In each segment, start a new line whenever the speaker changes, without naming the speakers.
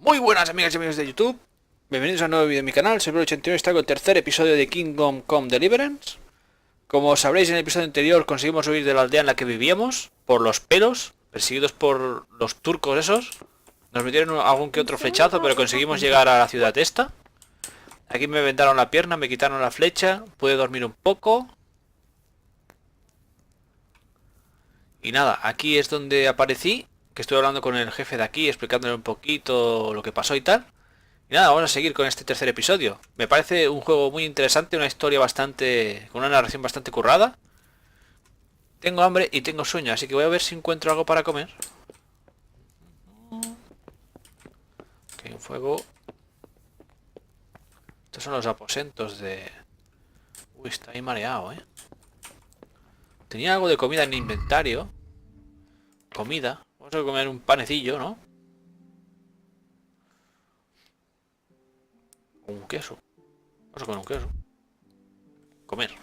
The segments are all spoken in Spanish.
Muy buenas amigas y amigos de YouTube. Bienvenidos a un nuevo vídeo de mi canal. Soy Espero, está con el tercer episodio de Kingdom Come Deliverance. Como sabréis, en el episodio anterior conseguimos huir de la aldea en la que vivíamos por los pelos, perseguidos por los turcos esos. Nos metieron algún que otro flechazo, pero conseguimos llegar a la ciudad esta. Aquí me vendaron la pierna, me quitaron la flecha, pude dormir un poco. Y nada, aquí es donde aparecí, que estoy hablando con el jefe de aquí, explicándole un poquito lo que pasó y tal. Y nada, vamos a seguir con este tercer episodio. Me parece un juego muy interesante, una historia bastante... con una narración bastante currada. Tengo hambre y tengo sueño, así que voy a ver si encuentro algo para comer. Aquí hay un fuego. Estos son los aposentos de... Uy, está ahí mareado, ¿eh? Tenía algo de comida en el inventario. Comida. Vamos a comer un panecillo, ¿no? Un queso. Vamos a comer un queso. Comer.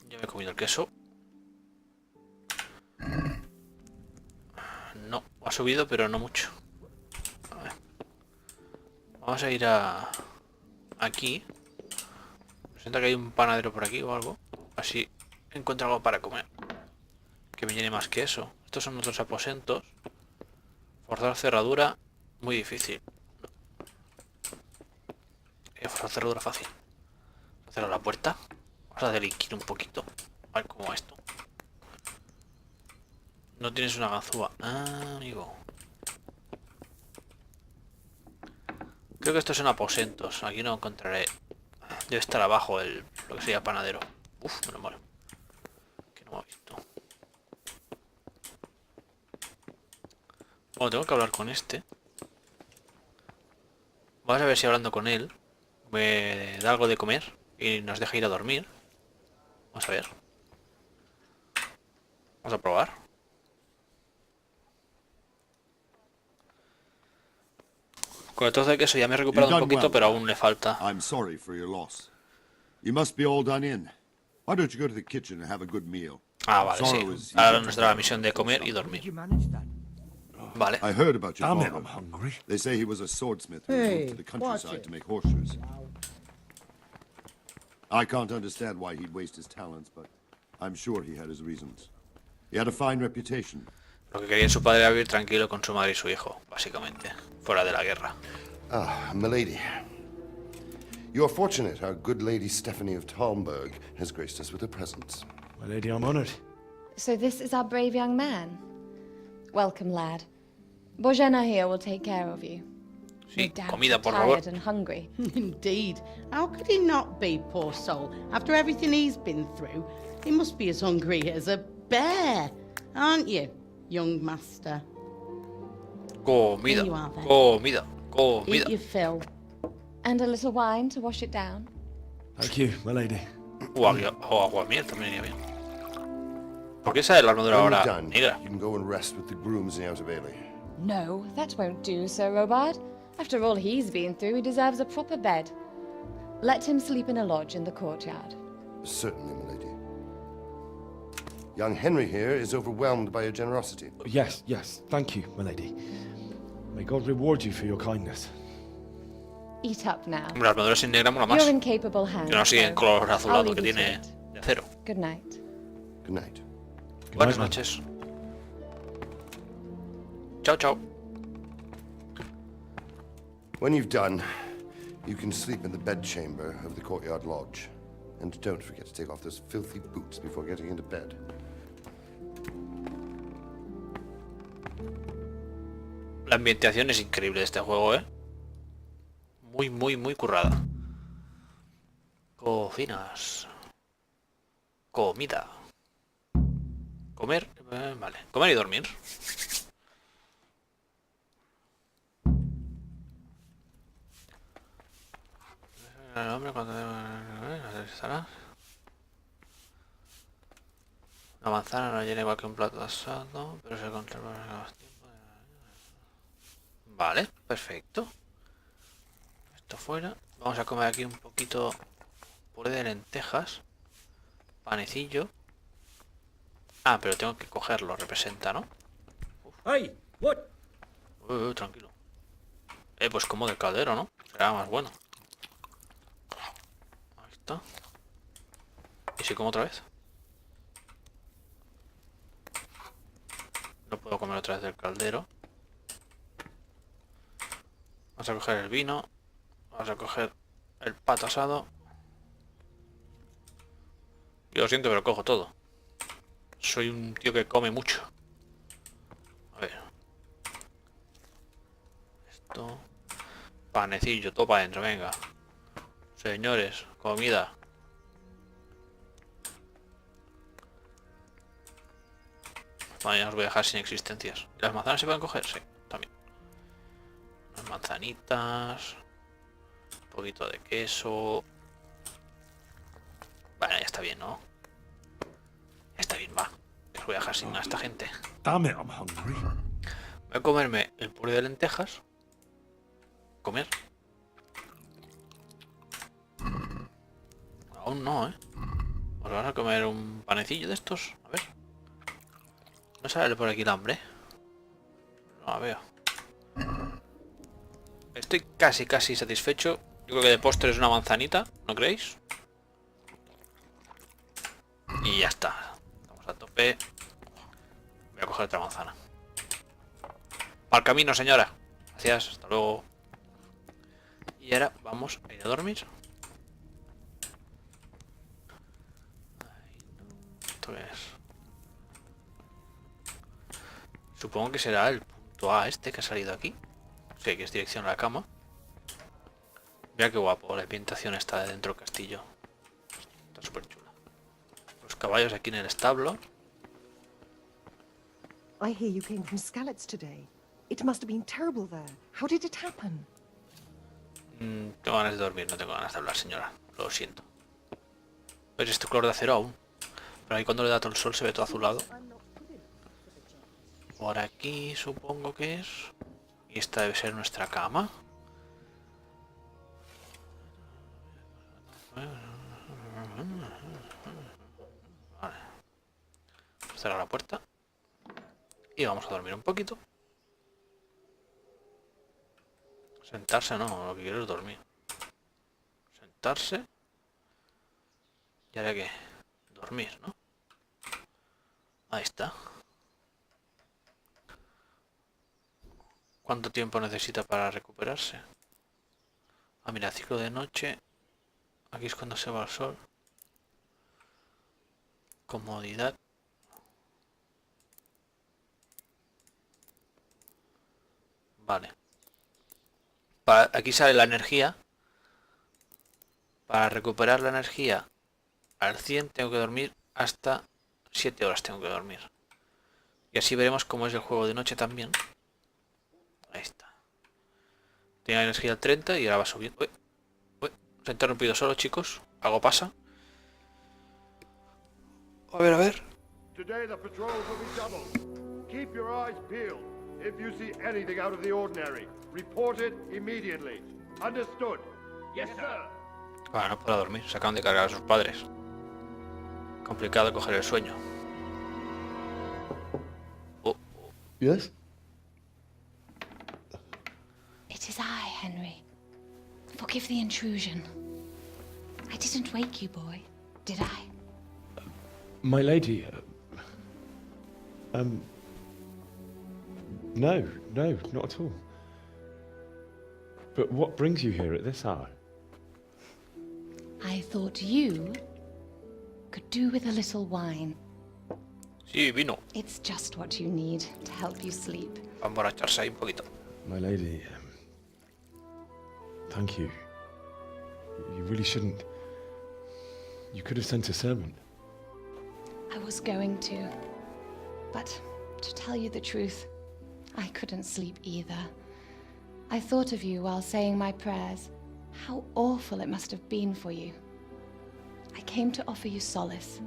Ya me he comido el queso. No, ha subido, pero no mucho. A ver. Vamos a ir a... aquí. Me siento que hay un panadero por aquí o algo. Así encuentro algo para comer. Que me llene más que eso. Estos son otros aposentos. Forzar cerradura. Muy difícil. Forzar cerradura fácil. Cerrar la puerta. Vamos a delinquir un poquito. A ver cómo va esto. No tienes una ganzúa. Ah, amigo. Creo que estos son aposentos. Aquí no encontraré. Debe estar abajo lo que sería panadero. Uf, menos mal. Que no me ha visto. Bueno, tengo que hablar con este. Vamos a ver si hablando con él me da algo de comer y nos deja ir a dormir. Vamos a ver. Vamos a probar. Con el trozo de queso ya me he recuperado un poquito, pero aún le falta.
I'm sorry for your loss. You must be all done in. Why don't you go to the kitchen and have a good meal?
Ah, vale, sí. Ahora nos dará la misión de comer y dormir. Vale.
I heard about your
Damn it,
father.
I'm hungry.
They say he was a swordsmith who moved to the countryside to make horseshoes. I can't understand why he'd waste his talents, but I'm sure he had his reasons. He had a fine reputation.
Lo que quería su padre era vivir tranquilo con su madre y su hijo, básicamente, fuera de la guerra.
Ah, milady. You are fortunate our good lady Stephanie of Talmberg has graced us with her presence.
My lady, I'm honored.
So this is our brave young man. Welcome, lad. Bojana here will take care of you.
Sí,
No doubt
comida,
you're
por favor.
tired and hungry.
Indeed. How could he not be, poor soul? After everything he's been through, he must be as hungry as a bear, aren't you, young master?
Comida,
Here you are, then.
comida,
Eat
comida.
your fill.
And a little wine to wash it down.
Thank you, my lady.
Agua miel también iría bien. ¿Por qué sale la armadura
When you're
ahora
done,
negra?
you can go and rest with the grooms in the outer bailey.
No, that won't do, Sir Robard. After all he's been through, he deserves a proper bed. Let him sleep in a lodge in the courtyard.
Certainly, milady. Young Henry here is overwhelmed by your generosity.
Yes, yes, thank you, my lady. May God reward you for your kindness.
Eat up now.
La armadura sin negra mola más.
You're in capable hands.
Que no sigue en
so
color
I'll
azulado
leave
que
you to
tiene
it.
de acero.
Good night.
Good night.
Buenas
man.
noches. Chao, chao.
When you've done, you can sleep in the bedchamber of the courtyard lodge. And don't forget to take off those filthy boots before getting into bed.
La ambientación es increíble de este juego, ¿eh? Muy, muy, muy currada. Cocinas. Comida. Comer. Vale. Comer y dormir. El hombre cuando... estará. Una manzana no llena igual que un plato asado, pero se conserva más tiempo. Vale, perfecto. Esto fuera. Vamos a comer aquí un poquito puré de lentejas. Panecillo. Ah, pero tengo que cogerlo, representa, ¿no?
Hey, what?
Tranquilo. Pues como del caldero, ¿no? Será más bueno. Ahí está. ¿Y si como otra vez? No puedo comer otra vez del caldero. Vamos a coger el vino. Vamos a coger el pato asado. Yo lo siento, pero cojo todo. Soy un tío que come mucho. A ver. Esto. Panecillo, todo para adentro, venga. Señores, comida. Vale, os voy a dejar sin existencias. ¿Las manzanas se pueden coger? Sí, también. Unas manzanitas. Un poquito de queso. Bueno, ya está bien, ¿no? Ya está bien, va. Os voy a dejar sin nada a esta gente.
Damn it, I'm hungry.
Voy a comerme el puré de lentejas. Comer. Aún no, ¿eh? Os van a comer un panecillo de estos. A ver. ¿No sale por aquí el hambre? No la veo. Estoy casi satisfecho. Yo creo que de postre es una manzanita, ¿no creéis? Y ya está. Estamos a tope. Voy a coger otra manzana. Al camino, señora. Gracias, hasta luego. Y ahora vamos a ir a dormir. ¿Esto qué es? Supongo que será el punto A este que ha salido aquí. Sí, que es dirección a la cama. Mira qué guapo, la ambientación está de dentro del castillo. Está súper chula. Los caballos aquí en el establo.
I hear you came from Skalitz today. It must have been terrible there. How did it happen?
Tengo ganas de dormir, no tengo ganas de hablar, señora. Lo siento. ¿Ves este color de acero aún? Pero ahí cuando le da todo el sol se ve todo azulado. Por aquí supongo que es. Y esta debe ser nuestra cama. Vale. Cerrar la puerta. Y vamos a dormir un poquito. Sentarse no, lo que quiero es dormir. Sentarse. ¿Y ahora qué? Dormir, ¿no? Ahí está. ¿Cuánto tiempo necesita para recuperarse? Ah, mira, ciclo de noche. Aquí es cuando se va el sol. Comodidad. Vale. Aquí sale la energía. Para recuperar la energía al 100 tengo que dormir hasta 7 horas tengo que dormir. Y así veremos cómo es el juego de noche también. Ahí está. Tiene la energía al 30 y ahora va subiendo. Uy, se ha interrumpido solo, chicos. Algo pasa. A ver, a ver.
Today the patrols will be doubled. Keep your eyes peeled. If you see anything out of the ordinary, report it immediately. Understood? Yes, sir.
Bueno, no puedo dormir. Se acaban de cargar a sus padres. Complicado coger el sueño.
Yes?
It is I, Henry. Forgive the intrusion. I didn't wake you, boy, did I?
My lady, no, not at all. But what brings you here at this hour?
I thought you could do with a little wine.
Sí, vino.
It's just what you need to help you sleep.
Va a emborracharse ahí un poquito.
My lady, thank you. You really shouldn't. You could have sent a servant.
I was going to. But to tell you the truth, I couldn't sleep either. I thought of you while saying my prayers. How awful it must have been for you. I came to offer you solace,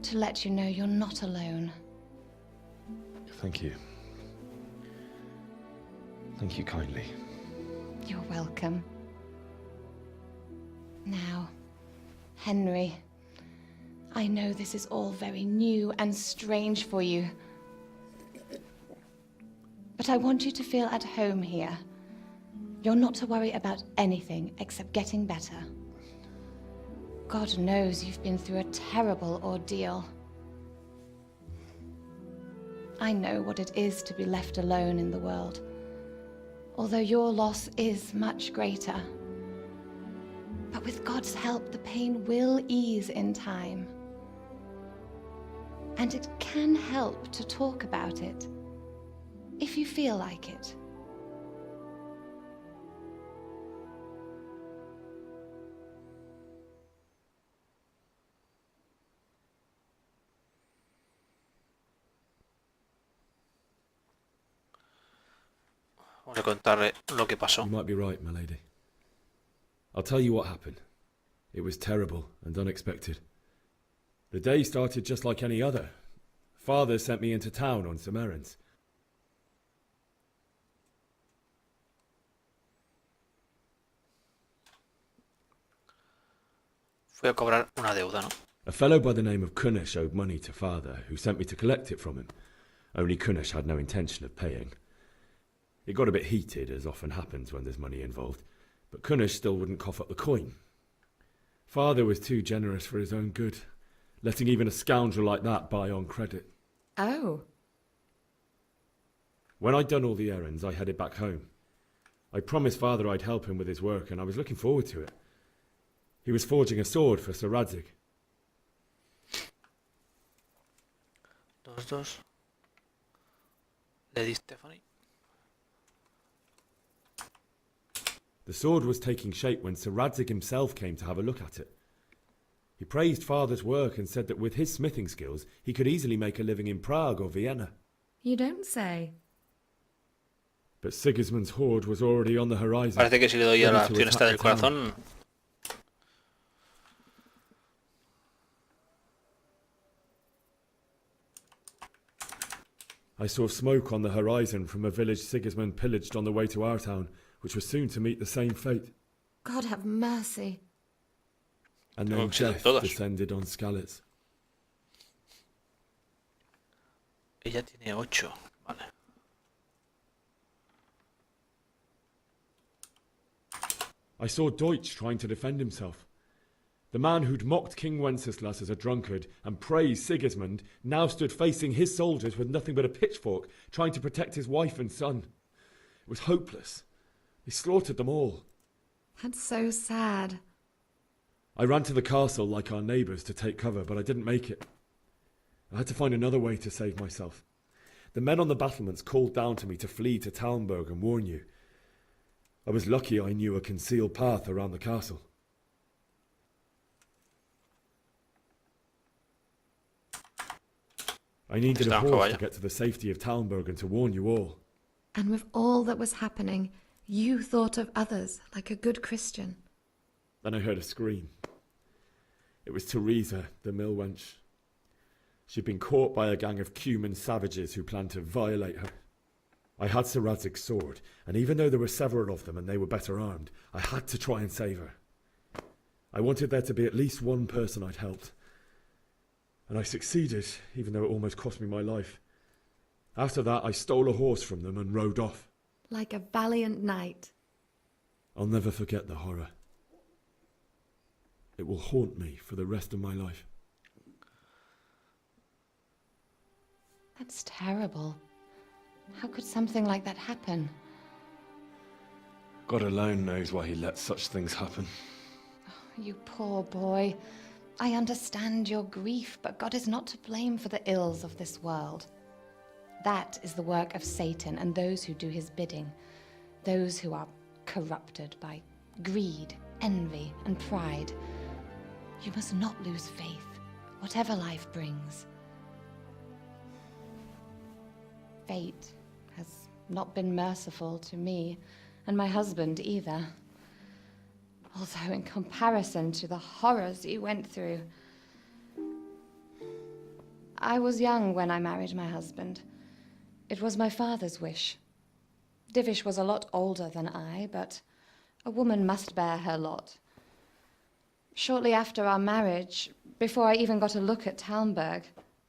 to let you know you're not alone.
Thank you. Thank you kindly.
You're welcome. Now, Henry, I know this is all very new and strange for you. But But I want you to feel at home here. You're not to worry about anything except getting better. God knows you've been through a terrible ordeal. I know what it is to be left alone in the world, although your loss is much greater. But with God's help, the pain will ease in time. And it can help to talk about it, if you feel like it.
Vamos a contarle lo que pasó.
You might be right, my lady. I'll tell you what happened. It was terrible and unexpected. The day started just like any other. Father sent me into town on some errands.
Fui a cobrar una deuda, ¿no?
A fellow by the name of Kunish owed money to Father, who sent me to collect it from him. Only Kunish had no intention of paying. It got a bit heated, as often happens when there's money involved, but Kunish still wouldn't cough up the coin. Father was too generous for his own good, letting even a scoundrel like that buy on credit.
Oh.
When I'd done all the errands, I headed back home. I promised Father I'd help him with his work, and I was looking forward to it. He was forging a sword for Sir Radzig.
Dos. Le di Stephanie.
The sword was taking shape when Sir Radzig himself came to have a look at it. He praised Father's work and said that with his smithing skills, he could easily make a living in Prague or Vienna.
You don't say.
But Sigismund's horde was already on the horizon.
Parece que si le doy a la
ready to
opción esta
attack
del
the town.
corazón.
I saw smoke on the horizon from a village Sigismund pillaged on the way to our town, which was soon to meet the same fate.
God have mercy.
And then
Tengo que ser
death
todas.
descended on Skalitz.
Ella tiene 8. Vale.
I saw Deutsch trying to defend himself. The man who'd mocked King Wenceslas as a drunkard and praised Sigismund now stood facing his soldiers with nothing but a pitchfork, trying to protect his wife and son. It was hopeless. They slaughtered them all.
That's so sad.
I ran to the castle like our neighbours to take cover, but I didn't make it. I had to find another way to save myself. The men on the battlements called down to me to flee to Talmberg and warn you. I was lucky I knew a concealed path around the castle. I needed a
Está,
horse
caballo.
to get to the safety of Talmberg and to warn you all.
And with all that was happening, you thought of others like a good Christian.
Then I heard a scream. It was Teresa, the mill wench. She'd been caught by a gang of Cuman savages who planned to violate her. I had Sir Radzig's sword, and even though there were several of them and they were better armed, I had to try and save her. I wanted there to be at least one person I'd helped. And I succeeded, even though it almost cost me my life. After that, I stole a horse from them and rode off.
Like a valiant knight.
I'll never forget the horror. It will haunt me for the rest of my life.
That's terrible. How could something like that happen?
God alone knows why he lets such things happen.
You poor boy. I understand your grief, but God is not to blame for the ills of this world. That is the work of Satan and those who do his bidding. Those who are corrupted by greed, envy, and pride. You must not lose faith, whatever life brings. Fate has not been merciful to me, and my husband either. Although in comparison to the horrors you went through. I was young when I married my husband. It was my father's wish. Divish was a lot older than I, but a woman must bear her lot. Shortly after our marriage, before I even got a look at Talmberg,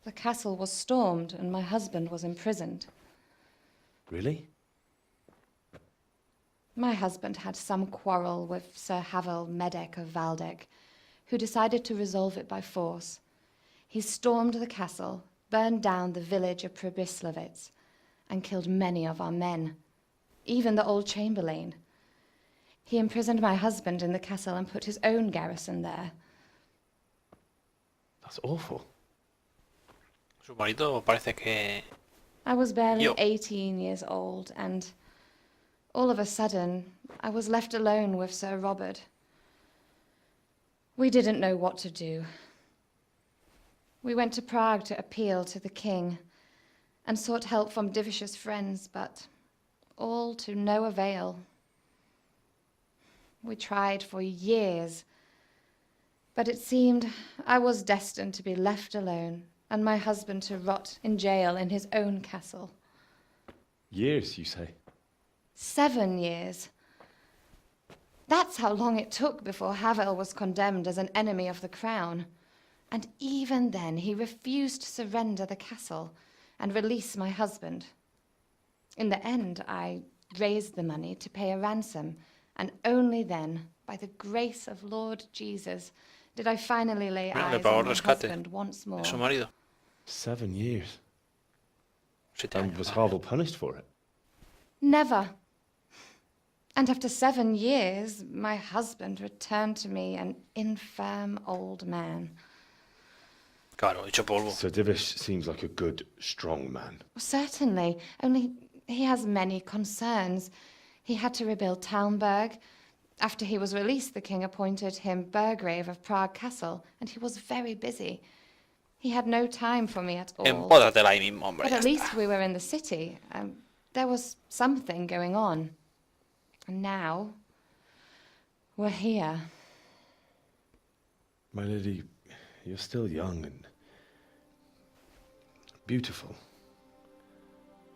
the castle was stormed and my husband was imprisoned.
Really?
My husband had some quarrel with Sir Havel Medek of Valdek, who decided to resolve it by force. He stormed the castle, burned down the village of Pribyslavitz, and killed many of our men, even the old chamberlain. He imprisoned my husband in the castle and put his own garrison there.
That's awful.
Su marido parece que...
I was barely
Yo.
18 years old, and all of a sudden, I was left alone with Sir Robert. We didn't know what to do. We went to Prague to appeal to the king and sought help from Divish's friends, but all to no avail. We tried for years, but it seemed I was destined to be left alone and my husband to rot in jail in his own castle.
Years, you say?
7 years. That's how long it took before Havel was condemned as an enemy of the crown. And even then, he refused to surrender the castle and release my husband. In the end, I raised the money to pay a ransom, and only then, by the grace of Lord Jesus, did I finally lay
Bueno, le
eyes
pagó
on my
rescate
husband once more.
de su marido.
7 years.
7
And
años.
was
Vale.
Havel punished for it?
Never. And after 7 years, my husband returned to me an infirm old man.
Claro, hecho polvo.
Sir Divish seems like a good, strong man.
Certainly, only he has many concerns. He had to rebuild Talmberg. After he was released, the king appointed him Burgrave of Prague Castle, and he was very busy. He had no time for me at all.
Empódatela ahí mismo, hombre.
But
ya
at
está.
least we were in the city. There was something going on. And now, we're here.
My lady, you're still young and beautiful.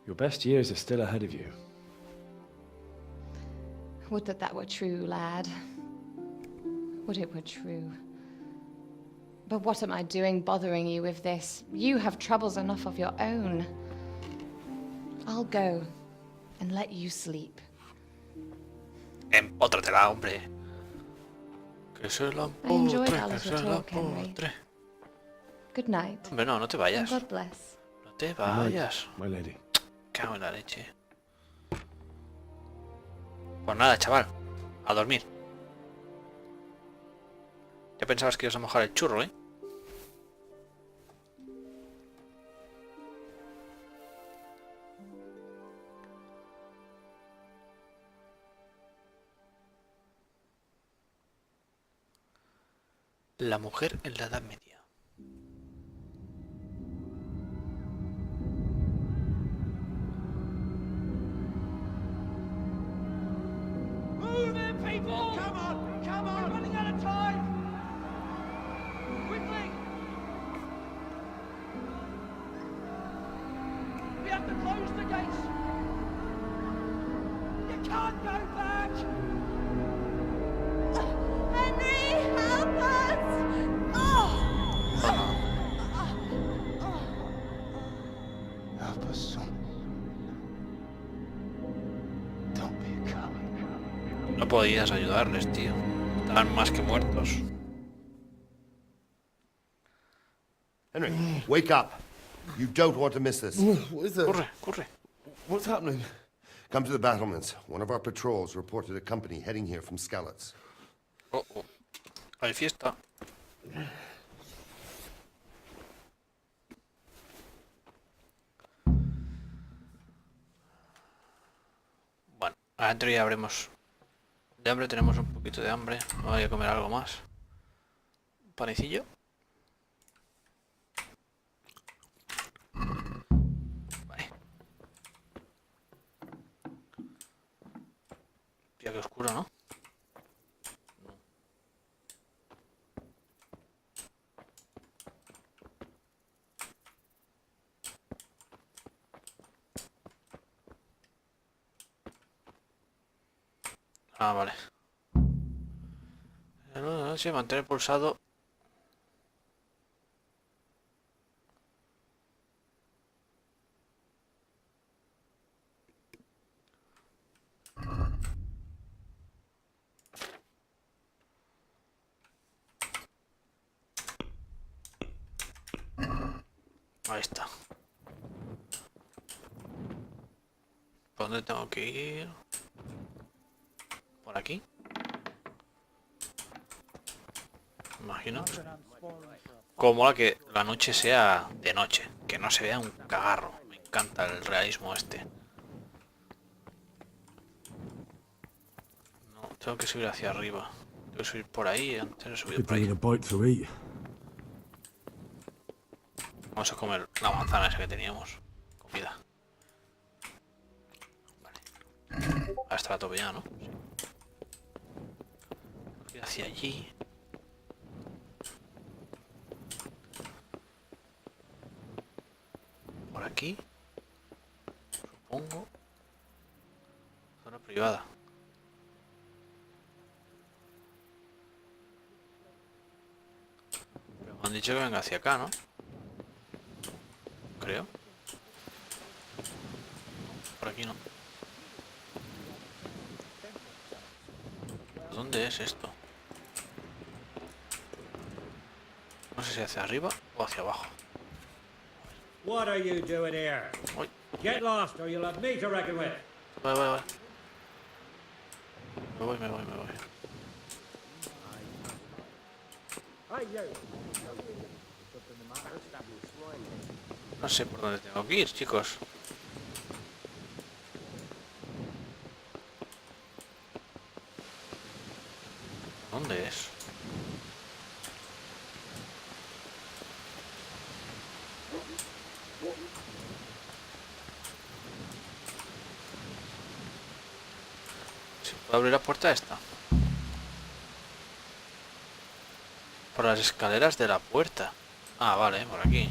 Your best years are still ahead of you.
Would that that were true, lad. Would it were true. But what am I doing bothering you with this? You have troubles enough of your own. I'll go and let you sleep.
Empótratela, hombre. Que se la
I enjoyed
empotre,
our
que
little
se la
talk, Henry.
empotre.
Good night.
Hombre, no, no te
And
vayas.
God bless.
No te
Good night,
vayas.
my lady.
Cago en la leche. Pues nada, chaval. A dormir. Ya pensabas que ibas a mojar el churro, ¿eh? La mujer en la Edad Media.
Move in, people! Come on! Come on! We're running out of time! Quickly! We have to close the gates! You can't go back! Henry, help us!
Help us, son. Don't be a coward.
No podías ayudarles, tío. Estaban más que muertos.
Henry, wake up. You don't want to miss this.
What is it?
Corre, corre.
What's happening?
Come to the battlements. One of our patrols reported a company heading here from Skalitz.
Oh, oh. Hay fiesta. Bueno, adentro ya habremos... De hambre tenemos un poquito de hambre. Voy a comer algo más. Un panecillo. Vale. Tía, qué oscuro, ¿no? Ah, vale. Sí, mantener pulsado. Ahí está. ¿Por dónde tengo que ir? ¿Por aquí? Imagino. Como mola que la noche sea de noche, que no se vea un cagarro. Me encanta el realismo este. No, tengo que subir hacia arriba. Tengo que subir por ahí, antes he subido por ahí. Vamos a comer la manzana esa que teníamos. Comida. Vale. Ahora está la tope ya, ¿no? Sí. Hacia allí. Por aquí. Supongo. Zona privada. Pero me han dicho que venga hacia acá, ¿no? Creo. Por aquí no. ¿Dónde es esto? No sé si hacia arriba o hacia abajo.
What are you doing here?
Uy.
Get lost or you'll have me to reckon with.
Voy. Me voy. No sé por dónde tengo que ir, chicos. ¿Dónde es? ¿Se puede abrir la puerta esta? Por las escaleras de la puerta. Ah, vale, por aquí.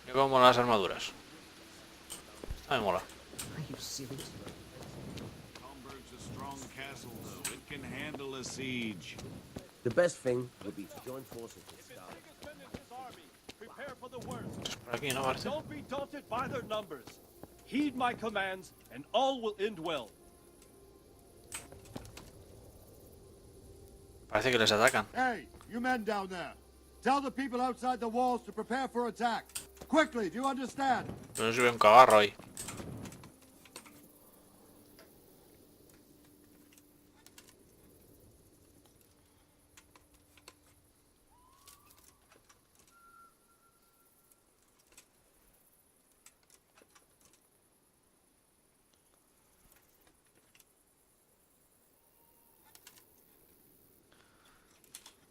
Mira cómo molan las armaduras. Ah, me mola.
The best thing would be to join forces with Stalin.
Es por aquí, ¿no? Parece.
Don't be daunted by their numbers. Heed my commands, and all will end well.
Parece que les atacan.
Hey, you men down there. Tell the people outside the walls to prepare for attack. Quickly, do you understand?
No se ve un cagarro ahí.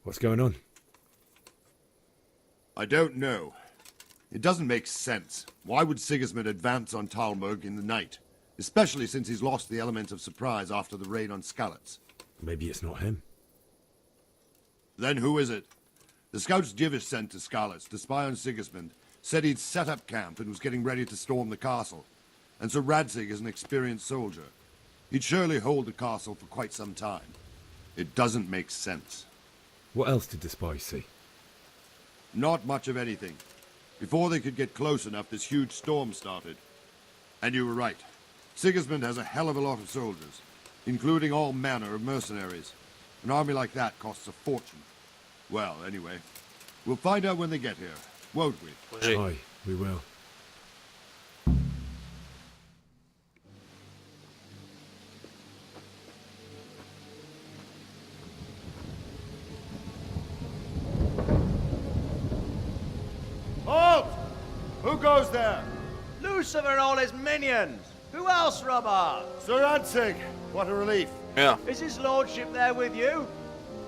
What's going on?
I don't know. It doesn't make sense. Why would Sigismund advance on Talmud in the night? Especially since he's lost the element of surprise after the raid on Skalitz.
Maybe it's not him.
Then who is it? The scouts Jivish sent to Skalitz to spy on Sigismund said he'd set up camp and was getting ready to storm the castle. And so Radzig is an experienced soldier. He'd surely hold the castle for quite some time. It doesn't make sense.
What else did the spies see?
Not much of anything. Before they could get close enough, this huge storm started. And you were right. Sigismund has a hell of a lot of soldiers, including all manner of mercenaries. An army like that costs a fortune. Well, anyway, we'll find out when they get here, won't we?
Aye, we will.
Halt! Who goes there?
Lucifer and all his minions. Who else, Robert?
Sir Radzig. What a relief.
Mira,
Is his lordship there with you?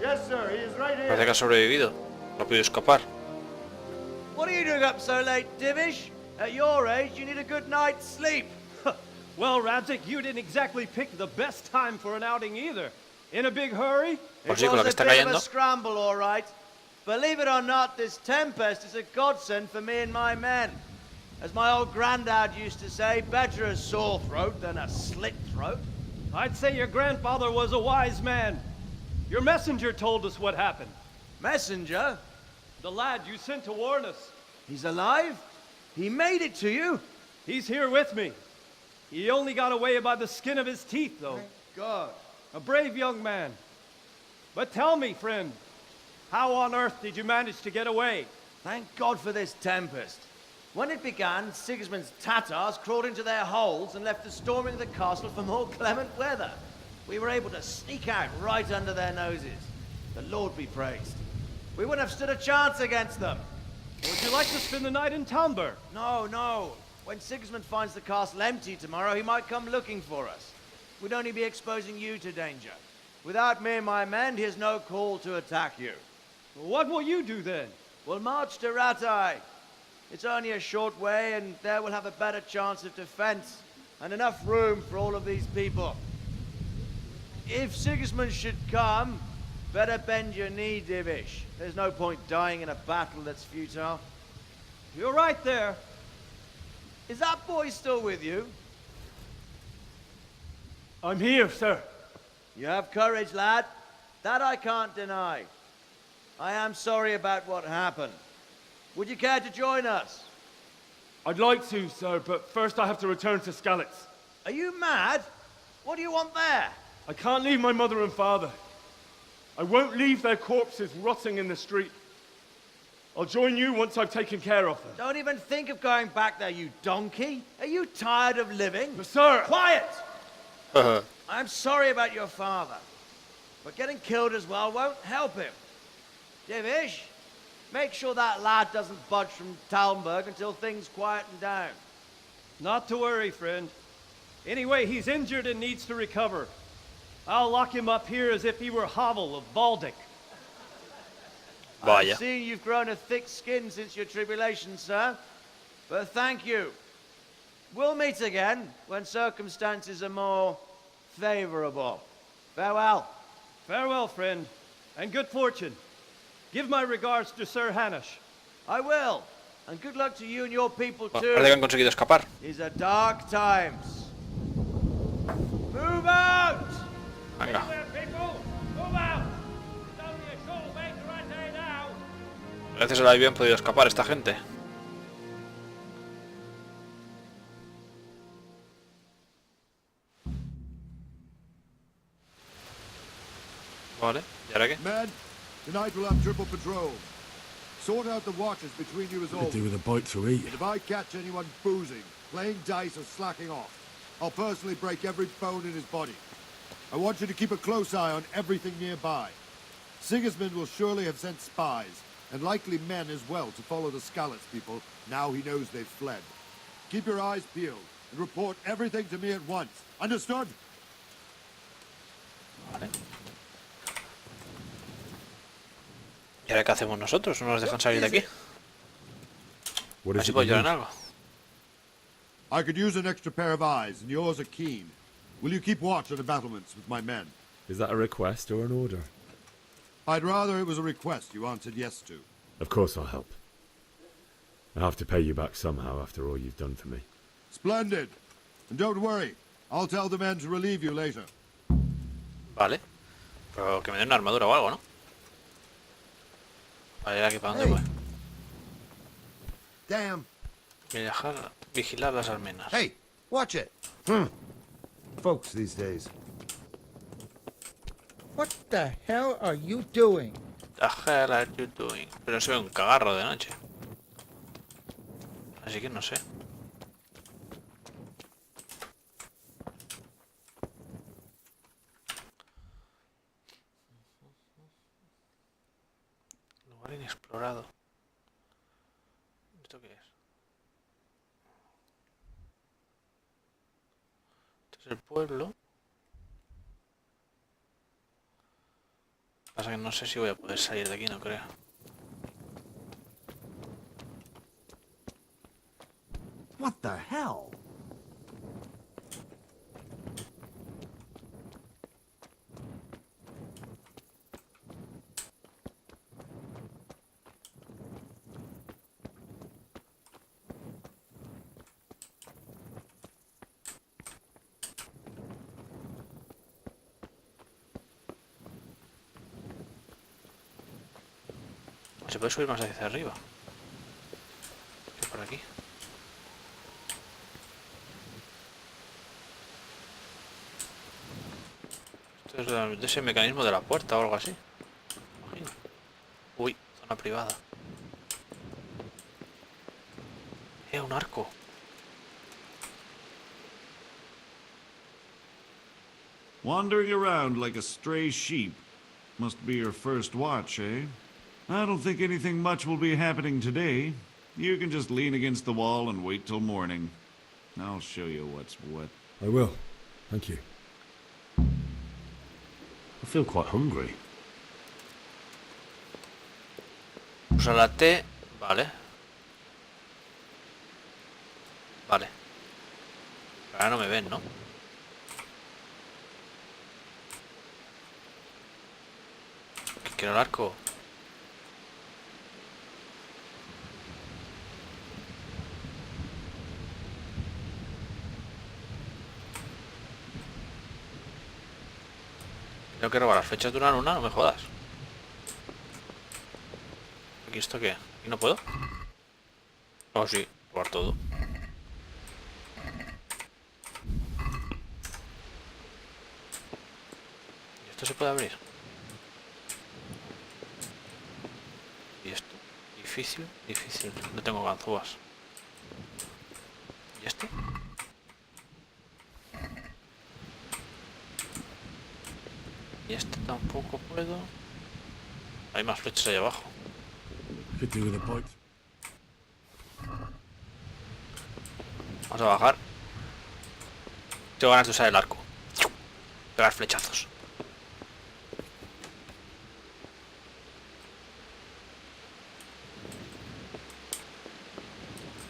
Yes, sir. He is right
parece que
here.
ha sobrevivido. No ha podido escapar.
What are you doing up so late, Divish? At your age, you need a good night's sleep.
Well, Radzig, you didn't exactly pick the best time for an outing either. In a big hurry?
Pues
It
sí, con la
was
que
a
está
bit of
cayendo.
a scramble, all right. Believe it or not, this tempest is a godsend for me and my men. As my old granddad used to say, better a sore throat than a slit throat.
I'd say your grandfather was a wise man. Your messenger told us what happened.
Messenger?
The lad you sent to warn us.
He's alive? He made it to you?
He's here with me. He only got away by the skin of his teeth, though.
God.
A brave young man. But tell me, friend, how on earth did you manage to get away?
Thank God for this tempest. When it began, Sigismund's Tatars crawled into their holes and left the storming of the castle for more clement weather. We were able to sneak out right under their noses. The Lord be praised. We wouldn't have stood a chance against them.
Would you like to spend the night in Talmberg?
No, no. When Sigismund finds the castle empty tomorrow, he might come looking for us. We'd only be exposing you to danger. Without me and my men, he has no call to attack you.
What will you do then?
We'll march to Ratai. It's only a short way, and there we'll have a better chance of defense, and enough room for all of these people. If Sigismund should come, better bend your knee, Divish. There's no point dying in a battle that's futile.
You're right there.
Is that boy still with you?
I'm here, sir.
You have courage, lad. That I can't deny. I am sorry about what happened. Would you care to join us?
I'd like to, sir, but first I have to return to Skalitz.
Are you mad? What do you want there?
I can't leave my mother and father. I won't leave their corpses rotting in the street. I'll join you once I've taken care of them.
Don't even think of going back there, you donkey. Are you tired of living?
But sir!
Quiet! I'm sorry about your father, but getting killed as well won't help him. Divish, make sure that lad doesn't budge from Talmberg until things quieten down.
Not to worry, friend. Anyway, he's injured and needs to recover. I'll lock him up here as if he were Havel of Baldic.
I've seen you've grown a thick skin since your tribulation, sir. But thank you. We'll meet again when circumstances are more favorable. Farewell.
Farewell, friend, and good fortune. Give my regards to Sir Hanush.
I will. And good luck to you and your people too.
Parece que han conseguido escapar.
These are dark times. Move out!
Venga. Gracias al avión han podido escapar esta gente. Vale, ¿y ahora qué?
Men, tonight we'll have triple patrol. Sort out the watches between you as always.
Do with a bite to eat.
And if I catch anyone boozing, playing dice or slacking off, I'll personally break every bone in his body. I want you to keep a close eye on everything nearby. Sigismund will surely have sent spies, and likely men as well, to follow the Skalitz people now he knows they've fled. Keep your eyes peeled and report everything to me at once. Understood?
Vale. ¿Y ahora qué hacemos nosotros? ¿No nos dejan salir de aquí? Así puedo ayudar en algo.
I could use an extra pair of eyes, and yours are keen. Will you keep watch on the battlements with my men?
Is that a request or an order?
I'd rather it was a request you answered yes to.
Of course I'll help. I have to pay you back somehow after all you've done for me.
Splendid. And don't worry, I'll tell the men to relieve you later.
Vale. Pero que me den una armadura o algo, ¿no? Vale, aquí para dónde voy.
Damn.
Vigilar las almenas.
Hey, watch it. Folks these days.
What the hell are you doing?
The hell are you doing? Pero se ve un cagarro de noche. Así que no sé. Lugar inexplorado. ¿Esto qué es? Este es el pueblo. Pasa que no sé si voy a poder salir de aquí, no creo.
What the hell?
Se puede subir más hacia arriba. Que por aquí. Esto Esto es de ese mecanismo de la puerta o algo así. Imagino. Uy, zona privada. Un arco.
Wandering around like a stray sheep. Must be your first watch, eh? I don't think anything much will be happening today. You can just lean against the wall and wait till morning. I'll show you what's what.
I will. Thank you.
I feel quite hungry.
Usa la T. Vale. Vale. Ahora no me ven, ¿no? ¿Qué quiero el arco? Tengo que robar las flechas de una luna, no me jodas. ¿Aquí esto qué? ¿Aquí no puedo? Oh, sí, robar todo. ¿Y esto se puede abrir? ¿Y esto? Difícil, difícil. No tengo ganzúas. ¿Y esto? Y este tampoco puedo. Hay más flechas ahí abajo. Vamos a bajar. Tengo ganas de usar el arco. Pegar flechazos.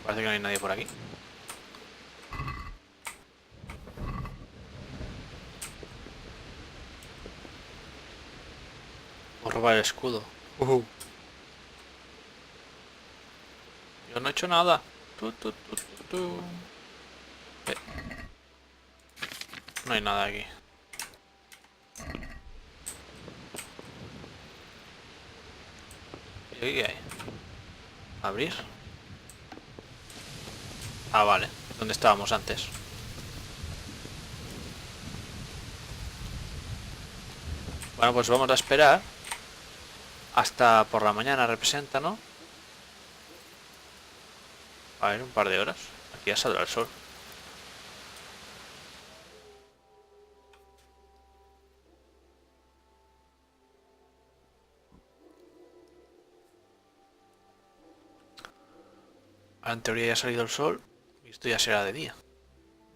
Parece que no hay nadie por aquí. Voy a robar el escudo. Yo no he hecho nada. No hay nada aquí. ¿Y aquí qué hay? ¿Abrir? Ah, vale. ¿Dónde estábamos antes? Bueno, pues vamos a esperar hasta por la mañana, representa, ¿no? A ver, un par de horas. Aquí ya saldrá el sol. Ahora en teoría ya ha salido el sol. Y esto ya será de día.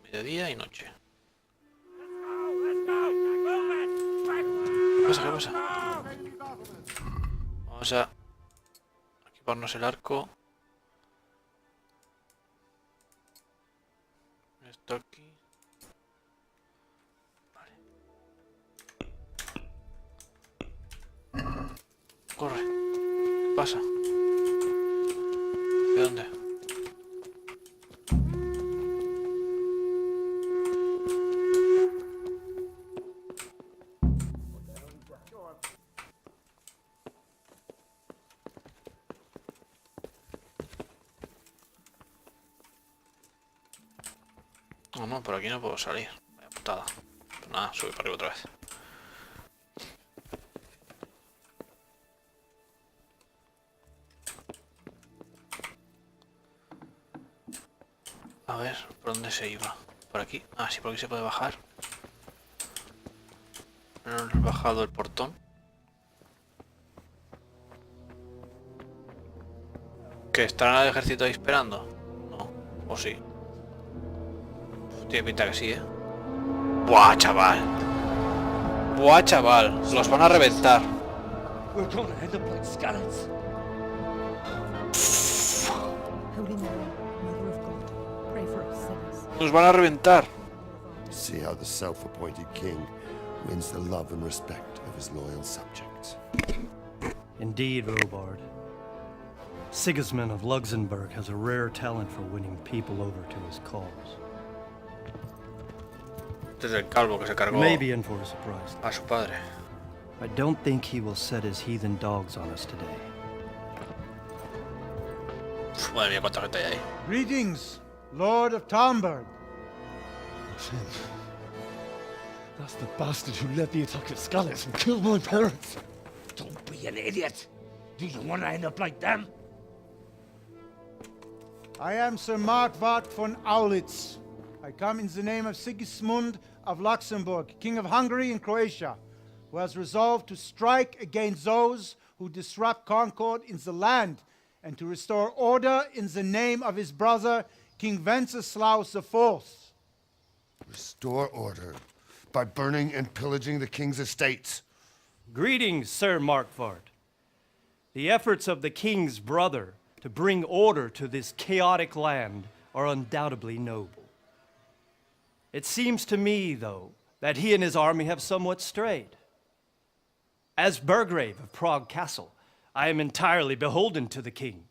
Mediodía y noche. ¿Qué pasa? ¿Qué pasa? Vamos a equiparnos el arco. Esto aquí. Vale. Corre. ¿Qué pasa? ¿De dónde? No, no, por aquí no puedo salir. Vaya putada. Pues nada, sube para arriba otra vez. A ver, ¿por dónde se iba? ¿Por aquí? Ah, sí, por aquí se puede bajar. No he bajado el portón. ¿Qué? ¿Estarán al ejército ahí esperando? No, o sí. Tiene pinta que sí, ¿eh? ¡Buah, chaval! ¡Buah, chaval! Los van a reventar. Nos van a reventar.
See how the self-appointed king wins the love and respect of his loyal subjects.
Indeed, Robard. Sigismund of Luxembourg has a rare talent for winning people over to his cause.
Desde el calvo que se cargó
Maybe in for a surprise.
A su padre.
I don't think he will set his heathen dogs on us today.
Uf, madre mía, cuánta gente hay ahí.
Greetings, Lord of Tomberg. That's the bastard who led the attack at Skalitz and killed my parents.
Don't be an idiot. Do you want to end up like them?
I am Sir Markvart von Aulitz. I come in the name of Sigismund of Luxembourg, King of Hungary and Croatia, who has resolved to strike against those who disrupt concord in the land and to restore order in the name of his brother, King Wenceslaus IV.
Restore order by burning and pillaging the king's estates.
Greetings, Sir Markvart. The efforts of the king's brother to bring order to this chaotic land are undoubtedly noble. It seems to me, though, that he and his army have somewhat strayed. As Burgrave of Prague Castle, I am entirely beholden to the king,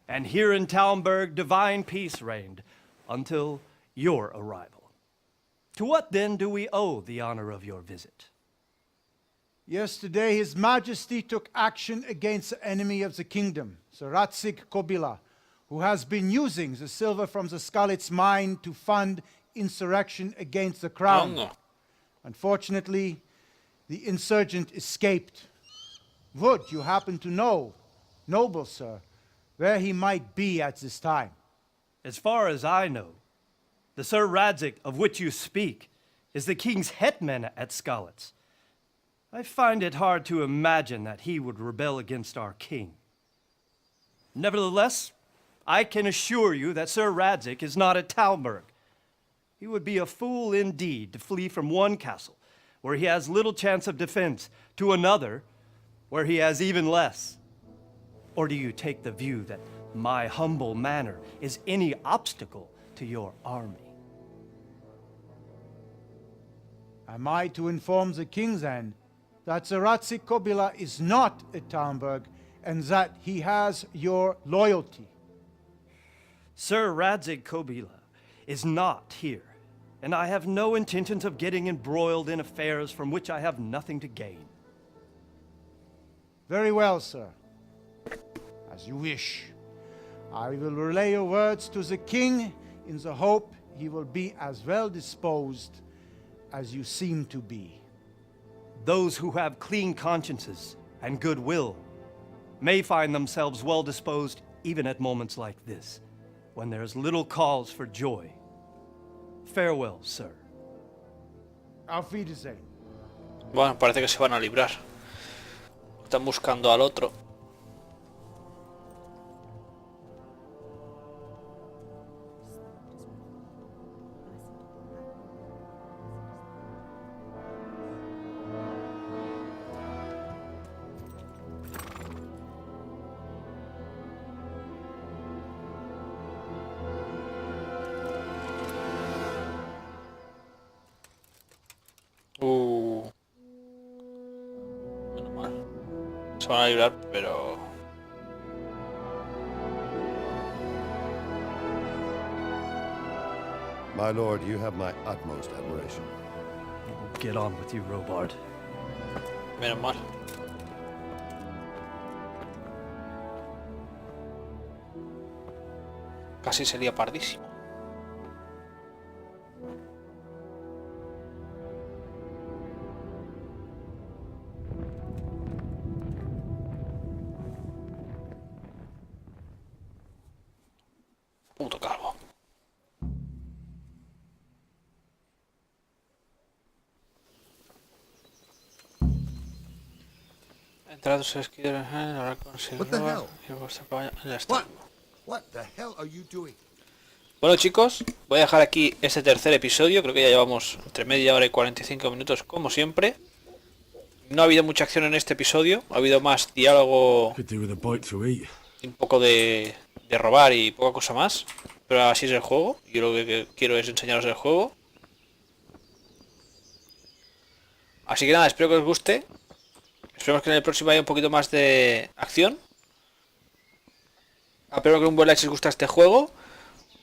and here in Talmberg divine peace reigned until your arrival. To what then do we owe the honor of your visit?
Yesterday, His Majesty took action against the enemy of the kingdom, Sir Radzig Kobyla, who has been using the silver from the Skalitz mine to fund insurrection against the crown.
No.
Unfortunately, the insurgent escaped. Would you happen to know, noble sir, where he might be at this time?
As far as I know, the Sir Radzig of which you speak is the king's hetman at Skalitz. I find it hard to imagine that he would rebel against our king. Nevertheless, I can assure you that Sir Radzig is not at Talmberg. He would be a fool indeed to flee from one castle, where he has little chance of defense, to another, where he has even less. Or do you take the view that my humble manner is any obstacle to your army?
Am I to inform the king then that Sir Radzig Kobyla is not at Talmberg and that he has your loyalty?
Sir Radzig Kobyla is not here, and I have no intentions of getting embroiled in affairs from which I have nothing to gain.
Very well, sir. As you wish. I will relay your words to the king in the hope he will be as well disposed as you seem to be.
Those who have clean consciences and goodwill may find themselves well disposed even at moments like this, when there's little cause for joy. Farewell, sir.
Auf Wiedersehen.
Bueno, parece que se van a librar. Están buscando al otro. Menos mal. Se van a librar, pero...
My lord, you have my utmost admiration.
Get on with you, Robard.
Menos mal. Casi sería pardísimo. Puto calvo. Entrados a esquiar, ahora consigo.
What the hell?
Ya está.
What the hell are you doing?
Bueno, chicos, voy a dejar aquí este tercer episodio. Creo que ya llevamos entre media hora y 45 minutos, como siempre. No ha habido mucha acción en este episodio. Ha habido más diálogo, un poco de robar y poca cosa más. Pero así es el juego. Yo lo que quiero es enseñaros el juego. Así que nada, espero que os guste. Esperemos que en el próximo haya un poquito más de acción. Espero que un buen like si os gusta este juego.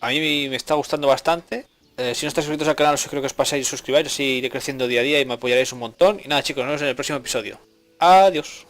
A mí me está gustando bastante. Si no estáis suscritos al canal, os creo que os paséis y suscribáis. Así iré creciendo día a día y me apoyaréis un montón. Y nada, chicos, nos vemos en el próximo episodio. Adiós.